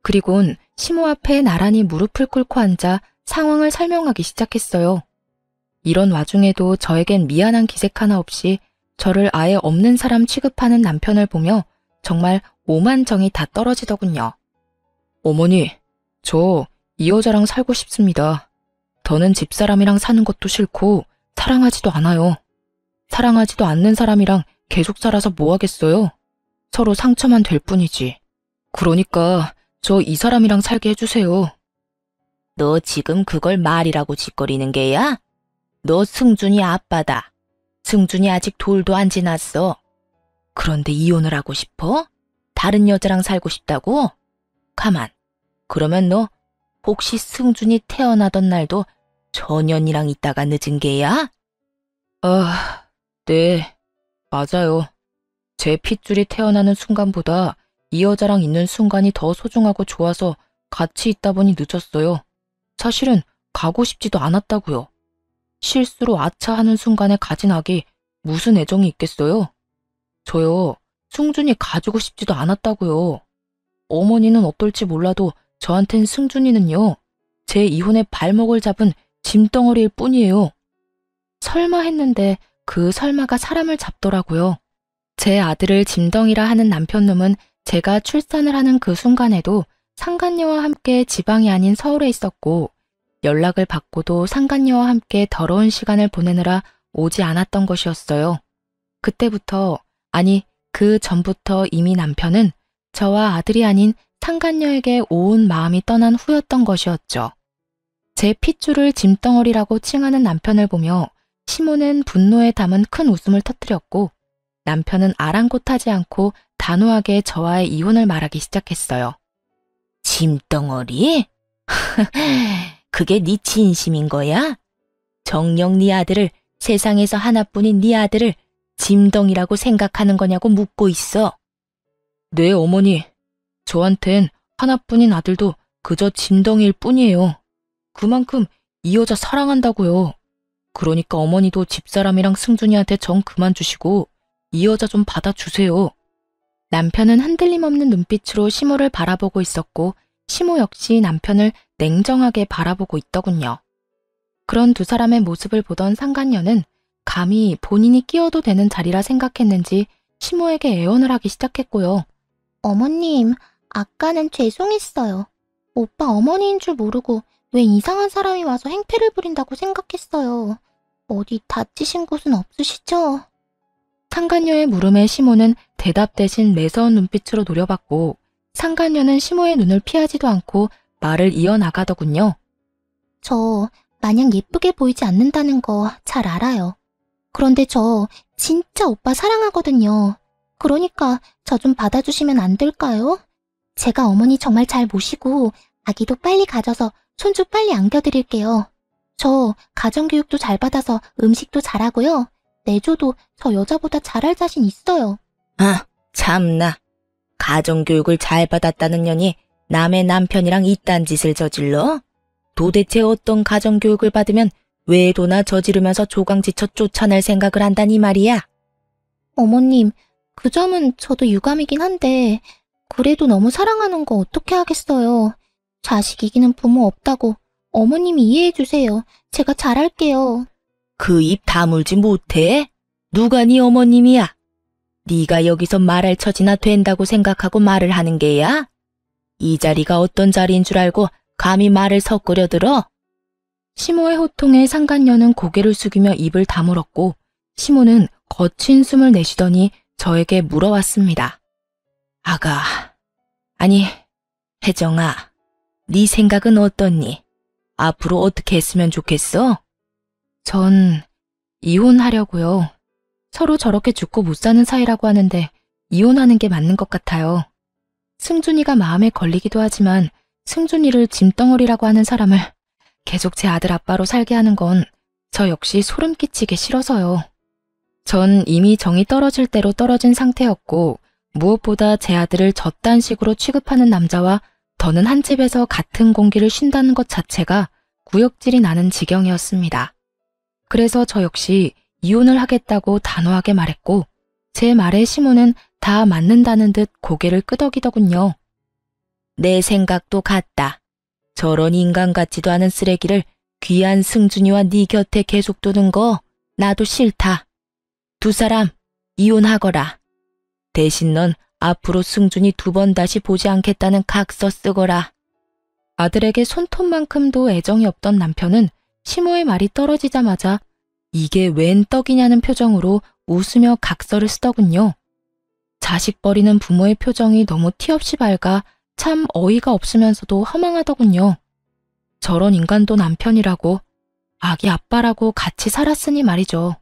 Speaker 1: 그리곤 시모 앞에 나란히 무릎을 꿇고 앉아 상황을 설명하기 시작했어요. 이런 와중에도 저에겐 미안한 기색 하나 없이 저를 아예 없는 사람 취급하는 남편을 보며 정말 오만 정이 다 떨어지더군요. 어머니, 저 이 여자랑 살고 싶습니다. 더는 집사람이랑 사는 것도 싫고 사랑하지도 않아요. 사랑하지도 않는 사람이랑 계속 살아서 뭐 하겠어요? 서로 상처만 될 뿐이지. 그러니까 저 이 사람이랑 살게 해주세요. 너 지금 그걸 말이라고 짓거리는 게야? 너 승준이 아빠다. 승준이 아직 돌도 안 지났어. 그런데 이혼을 하고 싶어? 다른 여자랑 살고 싶다고? 가만. 그러면 너 혹시 승준이 태어나던 날도 저 년이랑 있다가 늦은 게야? 네, 맞아요. 제 핏줄이 태어나는 순간보다 이 여자랑 있는 순간이 더 소중하고 좋아서 같이 있다 보니 늦었어요. 사실은 가고 싶지도 않았다고요. 실수로 아차하는 순간에 가진 악이 무슨 애정이 있겠어요? 저요, 승준이 가지고 싶지도 않았다고요. 어머니는 어떨지 몰라도 저한텐 승준이는요, 제 이혼의 발목을 잡은 짐덩어리일 뿐이에요. 설마 했는데 그 설마가 사람을 잡더라고요. 제 아들을 짐덩이라 하는 남편놈은 제가 출산을 하는 그 순간에도 상간녀와 함께 지방이 아닌 서울에 있었고 연락을 받고도 상간녀와 함께 더러운 시간을 보내느라 오지 않았던 것이었어요. 그때부터, 아니 그 전부터 이미 남편은 저와 아들이 아닌 상간녀에게 온 마음이 떠난 후였던 것이었죠. 제 핏줄을 짐덩어리라고 칭하는 남편을 보며 시모는 분노에 담은 큰 웃음을 터뜨렸고 남편은 아랑곳하지 않고 단호하게 저와의 이혼을 말하기 시작했어요. 짐덩어리? 그게 네 진심인 거야? 정녕 네 아들을, 세상에서 하나뿐인 네 아들을 짐덩이라고 생각하는 거냐고 묻고 있어. 네, 어머니. 저한텐 하나뿐인 아들도 그저 짐덩이일 뿐이에요. 그만큼 이 여자 사랑한다고요. 그러니까 어머니도 집사람이랑 승준이한테 정 그만 주시고 이 여자 좀 받아주세요. 남편은 흔들림 없는 눈빛으로 시모를 바라보고 있었고 시모 역시 남편을 냉정하게 바라보고 있더군요. 그런 두 사람의 모습을 보던 상간녀는 감히 본인이 끼어도 되는 자리라 생각했는지 시모에게 애원을 하기 시작했고요.
Speaker 2: 어머님, 아까는 죄송했어요. 오빠 어머니인 줄 모르고 왜 이상한 사람이 와서 행패를 부린다고 생각했어요. 어디 다치신 곳은 없으시죠?
Speaker 1: 상간녀의 물음에 시모는 대답 대신 매서운 눈빛으로 노려봤고 상간녀는 시모의 눈을 피하지도 않고 말을 이어나가더군요.
Speaker 2: 저 마냥 예쁘게 보이지 않는다는 거 잘 알아요. 그런데 저 진짜 오빠 사랑하거든요. 그러니까 저 좀 받아주시면 안 될까요? 제가 어머니 정말 잘 모시고 아기도 빨리 가져서 손주 빨리 안겨드릴게요. 저 가정교육도 잘 받아서 음식도 잘하고요. 내조도 저 여자보다 잘할 자신 있어요.
Speaker 1: 참나, 가정교육을 잘 받았다는 년이 남의 남편이랑 이딴 짓을 저질러? 도대체 어떤 가정교육을 받으면 외도나 저지르면서 조강지쳐 쫓아낼 생각을 한다니 말이야?
Speaker 2: 어머님, 그 점은 저도 유감이긴 한데, 그래도 너무 사랑하는 거 어떻게 하겠어요. 자식 이기는 부모 없다고 어머님이 이해해주세요. 제가 잘할게요.
Speaker 1: 그 입 다물지 못해? 누가 네 어머님이야? 네가 여기서 말할 처지나 된다고 생각하고 말을 하는 게야? 이 자리가 어떤 자리인 줄 알고 감히 말을 섞으려 들어? 시모의 호통에 상간녀는 고개를 숙이며 입을 다물었고 시모는 거친 숨을 내쉬더니 저에게 물어왔습니다. 아가, 아니, 혜정아, 네 생각은 어떻니? 앞으로 어떻게 했으면 좋겠어? 전 이혼하려고요. 서로 저렇게 죽고 못 사는 사이라고 하는데 이혼하는 게 맞는 것 같아요. 승준이가 마음에 걸리기도 하지만 승준이를 짐덩어리라고 하는 사람을 계속 제 아들 아빠로 살게 하는 건 저 역시 소름 끼치게 싫어서요. 전 이미 정이 떨어질 대로 떨어진 상태였고 무엇보다 제 아들을 저딴 식으로 취급하는 남자와 더는 한 집에서 같은 공기를 쉰다는 것 자체가 구역질이 나는 지경이었습니다. 그래서 저 역시 이혼을 하겠다고 단호하게 말했고 제 말에 시모는 다 맞는다는 듯 고개를 끄덕이더군요. 내 생각도 같다. 저런 인간 같지도 않은 쓰레기를 귀한 승준이와 네 곁에 계속 두는 거 나도 싫다. 두 사람 이혼하거라. 대신 넌 앞으로 승준이 2번 다시 보지 않겠다는 각서 쓰거라. 아들에게 손톱만큼도 애정이 없던 남편은 시모의 말이 떨어지자마자 이게 웬 떡이냐는 표정으로 웃으며 각서를 쓰더군요. 자식 버리는 부모의 표정이 너무 티없이 밝아 참 어이가 없으면서도 허망하더군요. 저런 인간도 남편이라고, 아기 아빠라고 같이 살았으니 말이죠.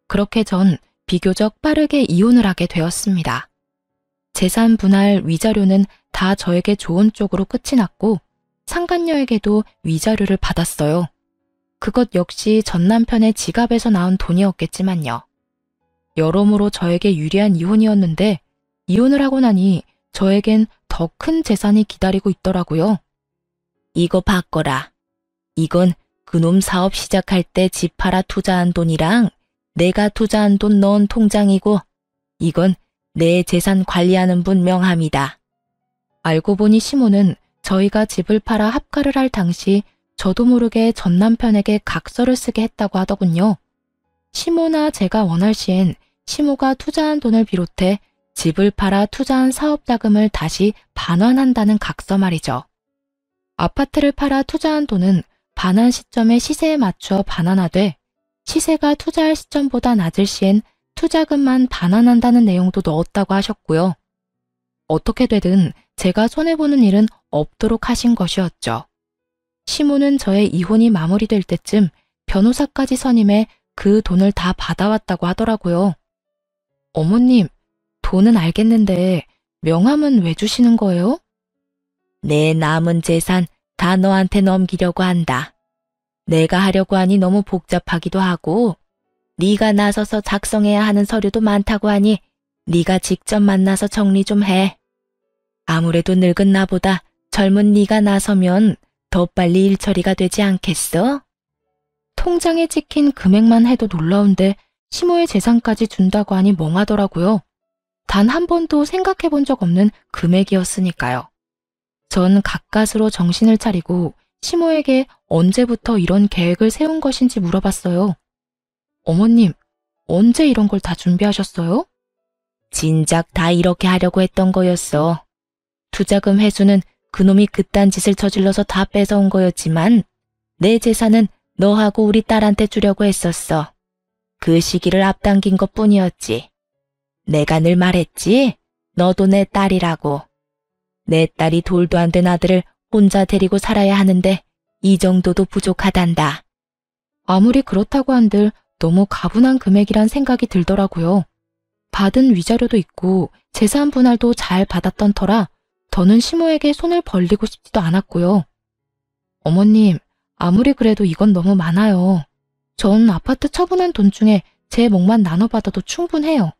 Speaker 1: 그렇게 전 비교적 빠르게 이혼을 하게 되었습니다. 재산 분할 위자료는 다 저에게 좋은 쪽으로 끝이 났고 상간녀에게도 위자료를 받았어요. 그것 역시 전 남편의 지갑에서 나온 돈이었겠지만요. 여러모로 저에게 유리한 이혼이었는데 이혼을 하고 나니 저에겐 더 큰 재산이 기다리고 있더라고요. 이거 바꿔라. 이건 그놈 사업 시작할 때 집 팔아 투자한 돈이랑 내가 투자한 돈 넣은 통장이고 이건 내 재산 관리하는 분 명함이다. 알고 보니 시모는 저희가 집을 팔아 합가를 할 당시 저도 모르게 전 남편에게 각서를 쓰게 했다고 하더군요. 시모나 제가 원할 시엔 시모가 투자한 돈을 비롯해 집을 팔아 투자한 사업 자금을 다시 반환한다는 각서 말이죠. 아파트를 팔아 투자한 돈은 반환 시점의 시세에 맞추어 반환하되 시세가 투자할 시점보다 낮을 시엔 투자금만 반환한다는 내용도 넣었다고 하셨고요. 어떻게 되든 제가 손해보는 일은 없도록 하신 것이었죠. 시모는 저의 이혼이 마무리될 때쯤 변호사까지 선임해 그 돈을 다 받아왔다고 하더라고요. 어머님, 돈은 알겠는데 명함은 왜 주시는 거예요? 내 남은 재산 다 너한테 넘기려고 한다. 내가 하려고 하니 너무 복잡하기도 하고 네가 나서서 작성해야 하는 서류도 많다고 하니 네가 직접 만나서 정리 좀 해. 아무래도 늙은 나보다 젊은 네가 나서면 더 빨리 일 처리가 되지 않겠어? 통장에 찍힌 금액만 해도 놀라운데 시모의 재산까지 준다고 하니 멍하더라고요. 단 한 번도 생각해 본 적 없는 금액이었으니까요. 전 가까스로 정신을 차리고 시모에게 언제부터 이런 계획을 세운 것인지 물어봤어요. 어머님, 언제 이런 걸 다 준비하셨어요? 진작 다 이렇게 하려고 했던 거였어. 투자금 회수는 그놈이 그딴 짓을 저질러서 다 뺏어온 거였지만 내 재산은 너하고 우리 딸한테 주려고 했었어. 그 시기를 앞당긴 것뿐이었지. 내가 늘 말했지? 너도 내 딸이라고. 내 딸이 돌도 안 된 아들을 혼자 데리고 살아야 하는데 이 정도도 부족하단다. 아무리 그렇다고 한들 너무 가분한 금액이란 생각이 들더라고요. 받은 위자료도 있고 재산 분할도 잘 받았던 터라 더는 시모에게 손을 벌리고 싶지도 않았고요. 어머님, 아무리 그래도 이건 너무 많아요. 전 아파트 처분한 돈 중에 제 몫만 나눠받아도 충분해요.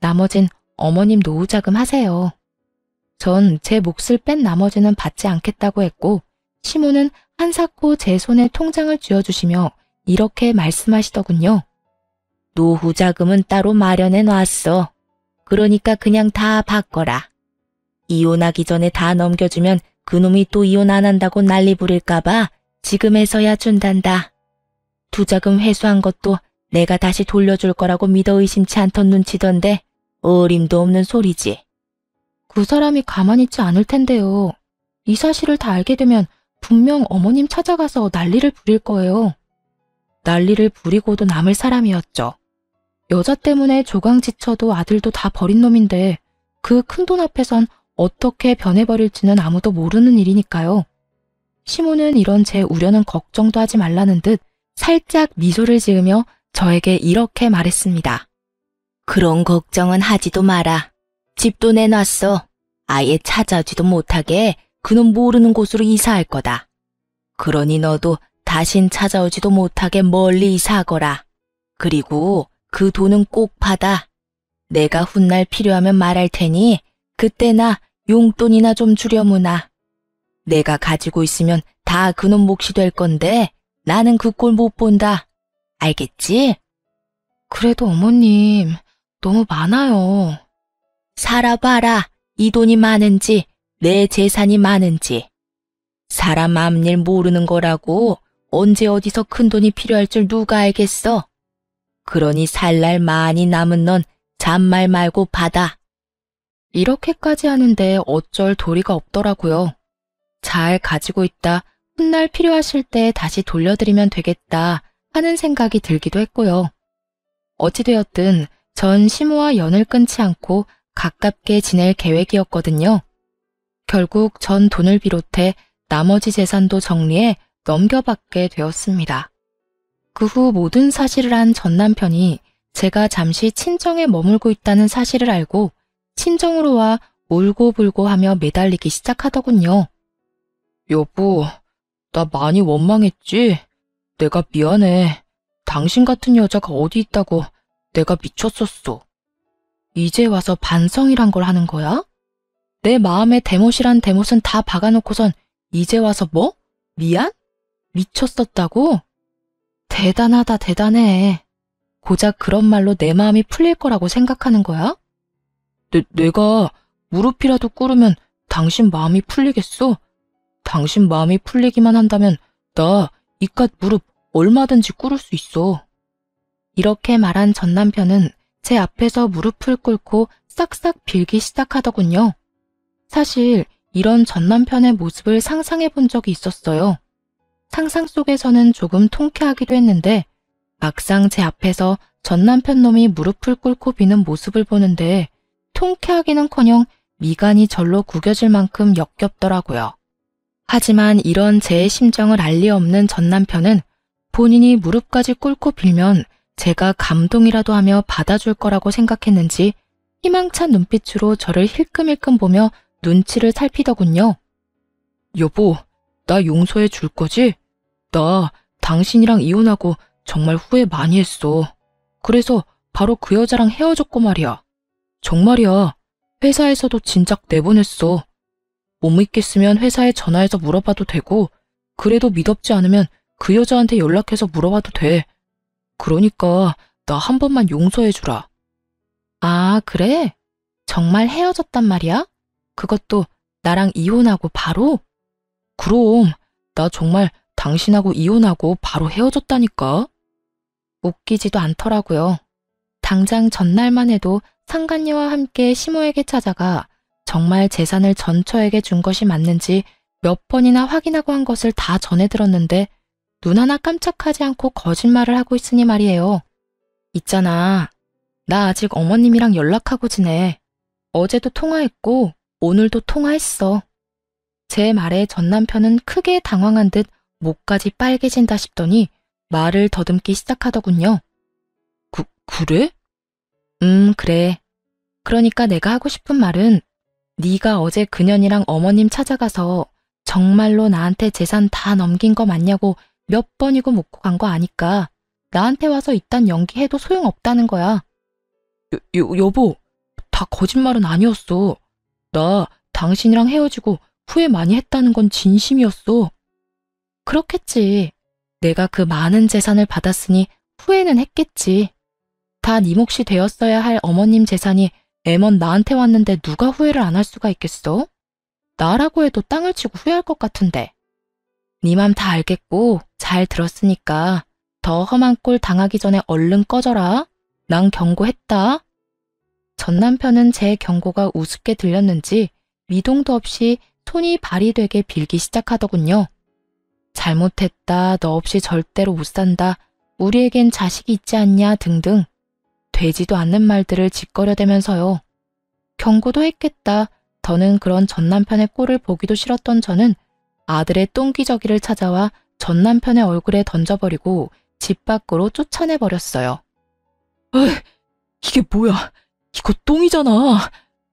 Speaker 1: 나머진 어머님 노후자금 하세요. 전 제 몫을 뺀 나머지는 받지 않겠다고 했고 시모는 한사코 제 손에 통장을 쥐어주시며 이렇게 말씀하시더군요. 노후자금은 따로 마련해 놨어. 그러니까 그냥 다 바꿔라. 이혼하기 전에 다 넘겨주면 그놈이 또 이혼 안 한다고 난리 부릴까봐 지금에서야 준단다. 투자금 회수한 것도 내가 다시 돌려줄 거라고 믿어 의심치 않던 눈치던데 어림도 없는 소리지. 그 사람이 가만히 있지 않을 텐데요. 이 사실을 다 알게 되면 분명 어머님 찾아가서 난리를 부릴 거예요. 난리를 부리고도 남을 사람이었죠. 여자 때문에 조강지쳐도 아들도 다 버린 놈인데 그 큰돈 앞에선 어떻게 변해버릴지는 아무도 모르는 일이니까요. 시모는 이런 제 우려는 걱정도 하지 말라는 듯 살짝 미소를 지으며 저에게 이렇게 말했습니다. 그런 걱정은 하지도 마라. 집도 내놨어. 아예 찾아오지도 못하게 그놈 모르는 곳으로 이사할 거다. 그러니 너도 다신 찾아오지도 못하게 멀리 이사하거라. 그리고 그 돈은 꼭 받아. 내가 훗날 필요하면 말할 테니 그때나 용돈이나 좀 주려무나. 내가 가지고 있으면 다 그놈 몫이 될 건데 나는 그 꼴 못 본다. 알겠지? 그래도 어머님, 너무 많아요. 살아봐라. 이 돈이 많은지 내 재산이 많은지. 사람 앞일 모르는 거라고 언제 어디서 큰 돈이 필요할 줄 누가 알겠어. 그러니 살 날 많이 남은 넌 잔말 말고 받아. 이렇게까지 하는데 어쩔 도리가 없더라고요. 잘 가지고 있다 훗날 필요하실 때 다시 돌려드리면 되겠다 하는 생각이 들기도 했고요. 어찌되었든 전 시모와 연을 끊지 않고 가깝게 지낼 계획이었거든요. 결국 전 돈을 비롯해 나머지 재산도 정리해 넘겨받게 되었습니다. 그 후 모든 사실을 안 전 남편이 제가 잠시 친정에 머물고 있다는 사실을 알고 친정으로 와 울고불고 하며 매달리기 시작하더군요. 여보, 나 많이 원망했지? 내가 미안해. 당신 같은 여자가 어디 있다고 내가 미쳤었어. 이제 와서 반성이란 걸 하는 거야? 내 마음에 대못이란 대못은 다 박아놓고선 이제 와서 뭐? 미안? 미쳤었다고? 대단하다 대단해. 고작 그런 말로 내 마음이 풀릴 거라고 생각하는 거야? 내가 무릎이라도 꿇으면 당신 마음이 풀리겠어? 당신 마음이 풀리기만 한다면 나 이깟 무릎 얼마든지 꿇을 수 있어. 이렇게 말한 전 남편은 제 앞에서 무릎을 꿇고 싹싹 빌기 시작하더군요. 사실 이런 전 남편의 모습을 상상해 본 적이 있었어요. 상상 속에서는 조금 통쾌하기도 했는데 막상 제 앞에서 전 남편 놈이 무릎을 꿇고 비는 모습을 보는데 통쾌하기는커녕 미간이 절로 구겨질 만큼 역겹더라고요. 하지만 이런 제 심정을 알 리 없는 전 남편은 본인이 무릎까지 꿇고 빌면 제가 감동이라도 하며 받아줄 거라고 생각했는지 희망찬 눈빛으로 저를 힐끔힐끔 보며 눈치를 살피더군요. 여보, 나 용서해 줄 거지? 나 당신이랑 이혼하고 정말 후회 많이 했어. 그래서 바로 그 여자랑 헤어졌고 말이야. 정말이야. 회사에서도 진작 내보냈어. 못 믿겠으면 회사에 전화해서 물어봐도 되고 그래도 믿었지 않으면 그 여자한테 연락해서 물어봐도 돼. 그러니까 나 한 번만 용서해주라. 아, 그래? 정말 헤어졌단 말이야? 그것도 나랑 이혼하고 바로? 그럼 나 정말 당신하고 이혼하고 바로 헤어졌다니까. 웃기지도 않더라고요. 당장 전날만 해도 상간녀와 함께 시모에게 찾아가 정말 재산을 전처에게 준 것이 맞는지 몇 번이나 확인하고 한 것을 다 전해 들었는데 눈 하나 깜짝하지 않고 거짓말을 하고 있으니 말이에요. 있잖아. 나 아직 어머님이랑 연락하고 지내. 어제도 통화했고 오늘도 통화했어. 제 말에 전 남편은 크게 당황한 듯 목까지 빨개진다 싶더니 말을 더듬기 시작하더군요. 그래? 그래. 그러니까 내가 하고 싶은 말은 네가 어제 그년이랑 어머님 찾아가서 정말로 나한테 재산 다 넘긴 거 맞냐고 몇 번이고 묻고 간 거 아니까 나한테 와서 이딴 연기해도 소용없다는 거야. 여보, 다 거짓말은 아니었어. 나 당신이랑 헤어지고 후회 많이 했다는 건 진심이었어. 그렇겠지. 내가 그 많은 재산을 받았으니 후회는 했겠지. 다 네 몫이 되었어야 할 어머님 재산이 애먼 나한테 왔는데 누가 후회를 안 할 수가 있겠어? 나라고 해도 땅을 치고 후회할 것 같은데. 네 맘 다 알겠고 잘 들었으니까 더 험한 꼴 당하기 전에 얼른 꺼져라. 난 경고했다. 전 남편은 제 경고가 우습게 들렸는지 미동도 없이 손이 발이 되게 빌기 시작하더군요. 잘못했다, 너 없이 절대로 못 산다, 우리에겐 자식이 있지 않냐 등등 되지도 않는 말들을 짓거려대면서요. 경고도 했겠다. 더는 그런 전 남편의 꼴을 보기도 싫었던 저는 아들의 똥기저귀를 찾아와 전 남편의 얼굴에 던져버리고 집 밖으로 쫓아내버렸어요. 에이, 이게 뭐야? 이거 똥이잖아.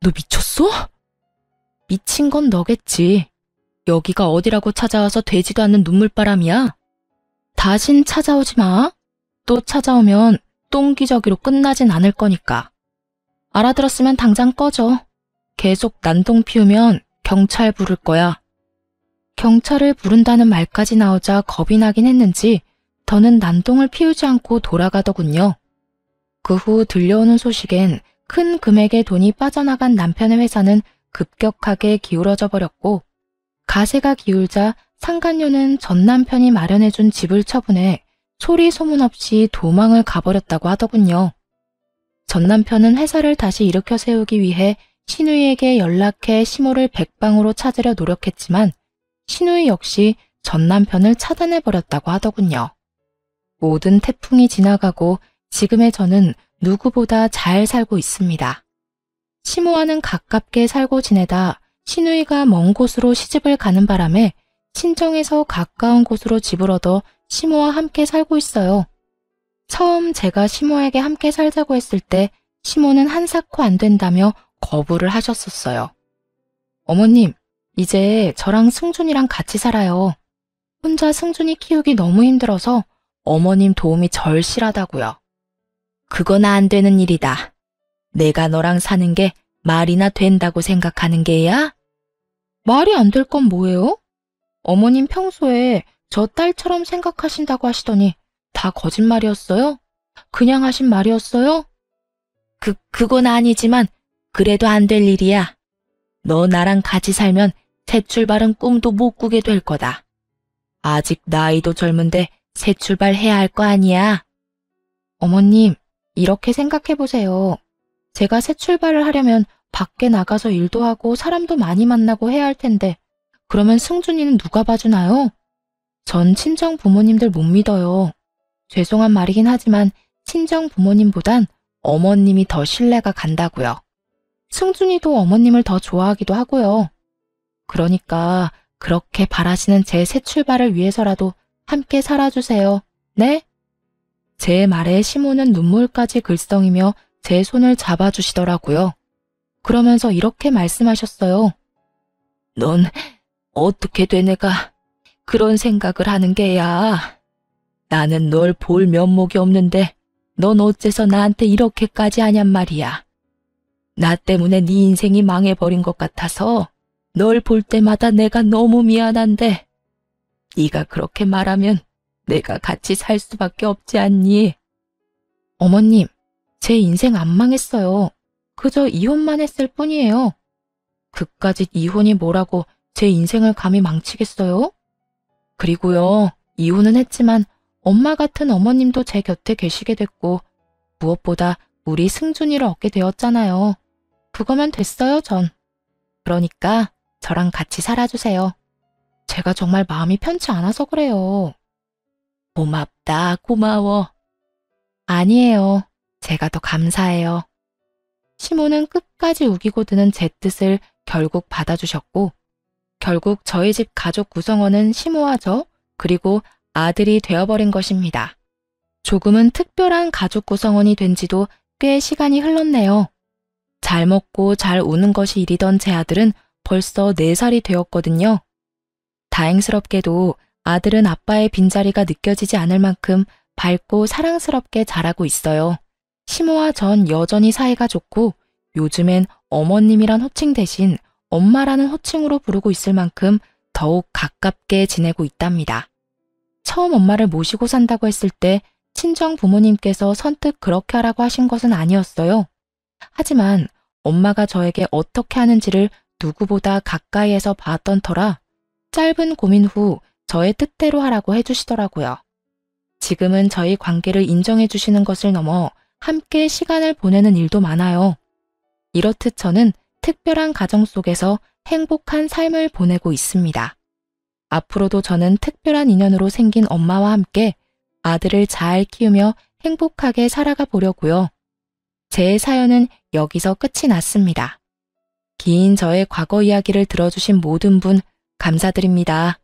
Speaker 1: 너 미쳤어? 미친 건 너겠지. 여기가 어디라고 찾아와서 되지도 않는 눈물바람이야. 다신 찾아오지 마. 또 찾아오면 똥기저귀로 끝나진 않을 거니까. 알아들었으면 당장 꺼져. 계속 난동 피우면 경찰 부를 거야. 경찰을 부른다는 말까지 나오자 겁이 나긴 했는지 더는 난동을 피우지 않고 돌아가더군요. 그 후 들려오는 소식엔 큰 금액의 돈이 빠져나간 남편의 회사는 급격하게 기울어져 버렸고 가세가 기울자 상간녀는 전 남편이 마련해준 집을 처분해 소리 소문 없이 도망을 가버렸다고 하더군요. 전 남편은 회사를 다시 일으켜 세우기 위해 신우이에게 연락해 시모를 백방으로 찾으려 노력했지만 신우이 역시 전 남편을 차단해버렸다고 하더군요. 모든 태풍이 지나가고 지금의 저는 누구보다 잘 살고 있습니다. 시모와는 가깝게 살고 지내다 신우이가 먼 곳으로 시집을 가는 바람에 친정에서 가까운 곳으로 집을 얻어 시모와 함께 살고 있어요. 처음 제가 시모에게 함께 살자고 했을 때 시모는 한사코 안 된다며 거부를 하셨었어요. 어머님, 이제 저랑 승준이랑 같이 살아요. 혼자 승준이 키우기 너무 힘들어서 어머님 도움이 절실하다고요. 그건 안 되는 일이다. 내가 너랑 사는 게 말이나 된다고 생각하는 게야? 말이 안 될 건 뭐예요? 어머님 평소에 저 딸처럼 생각하신다고 하시더니 다 거짓말이었어요? 그냥 하신 말이었어요? 그건 아니지만 그래도 안 될 일이야. 너 나랑 같이 살면 새 출발은 꿈도 못 꾸게 될 거다. 아직 나이도 젊은데 새 출발해야 할 거 아니야. 어머님, 이렇게 생각해보세요. 제가 새 출발을 하려면 밖에 나가서 일도 하고 사람도 많이 만나고 해야 할 텐데 그러면 승준이는 누가 봐주나요? 전 친정 부모님들 못 믿어요. 죄송한 말이긴 하지만 친정 부모님보단 어머님이 더 신뢰가 간다고요. 승준이도 어머님을 더 좋아하기도 하고요. 그러니까 그렇게 바라시는 제 새 출발을 위해서라도 함께 살아주세요. 네? 제 말에 시모는 눈물까지 글썽이며 제 손을 잡아주시더라고요. 그러면서 이렇게 말씀하셨어요. 넌 어떻게 된 애가 그런 생각을 하는 게야. 나는 널 볼 면목이 없는데 넌 어째서 나한테 이렇게까지 하냔 말이야. 나 때문에 네 인생이 망해버린 것 같아서 널 볼 때마다 내가 너무 미안한데 네가 그렇게 말하면 내가 같이 살 수밖에 없지 않니? 어머님, 제 인생 안 망했어요. 그저 이혼만 했을 뿐이에요. 그까짓 이혼이 뭐라고 제 인생을 감히 망치겠어요? 그리고요, 이혼은 했지만 엄마 같은 어머님도 제 곁에 계시게 됐고 무엇보다 우리 승준이를 얻게 되었잖아요. 그거면 됐어요, 전. 그러니까 저랑 같이 살아주세요. 제가 정말 마음이 편치 않아서 그래요. 고맙다, 고마워. 아니에요. 제가 더 감사해요. 시모는 끝까지 우기고 드는 제 뜻을 결국 받아주셨고 결국 저희 집 가족 구성원은 시모와 저 그리고 아들이 되어버린 것입니다. 조금은 특별한 가족 구성원이 된 지도 꽤 시간이 흘렀네요. 잘 먹고 잘 우는 것이 일이던 제 아들은 벌써 4살이 되었거든요. 다행스럽게도 아들은 아빠의 빈자리가 느껴지지 않을 만큼 밝고 사랑스럽게 자라고 있어요. 시모와 전 여전히 사이가 좋고 요즘엔 어머님이란 호칭 대신 엄마라는 호칭으로 부르고 있을 만큼 더욱 가깝게 지내고 있답니다. 처음 엄마를 모시고 산다고 했을 때 친정 부모님께서 선뜻 그렇게 하라고 하신 것은 아니었어요. 하지만 엄마가 저에게 어떻게 하는지를 누구보다 가까이에서 봤던 터라 짧은 고민 후 저의 뜻대로 하라고 해주시더라고요. 지금은 저희 관계를 인정해 주시는 것을 넘어 함께 시간을 보내는 일도 많아요. 이렇듯 저는 특별한 가정 속에서 행복한 삶을 보내고 있습니다. 앞으로도 저는 특별한 인연으로 생긴 엄마와 함께 아들을 잘 키우며 행복하게 살아가 보려고요. 제 사연은 여기서 끝이 났습니다. 긴 저의 과거 이야기를 들어주신 모든 분 감사드립니다.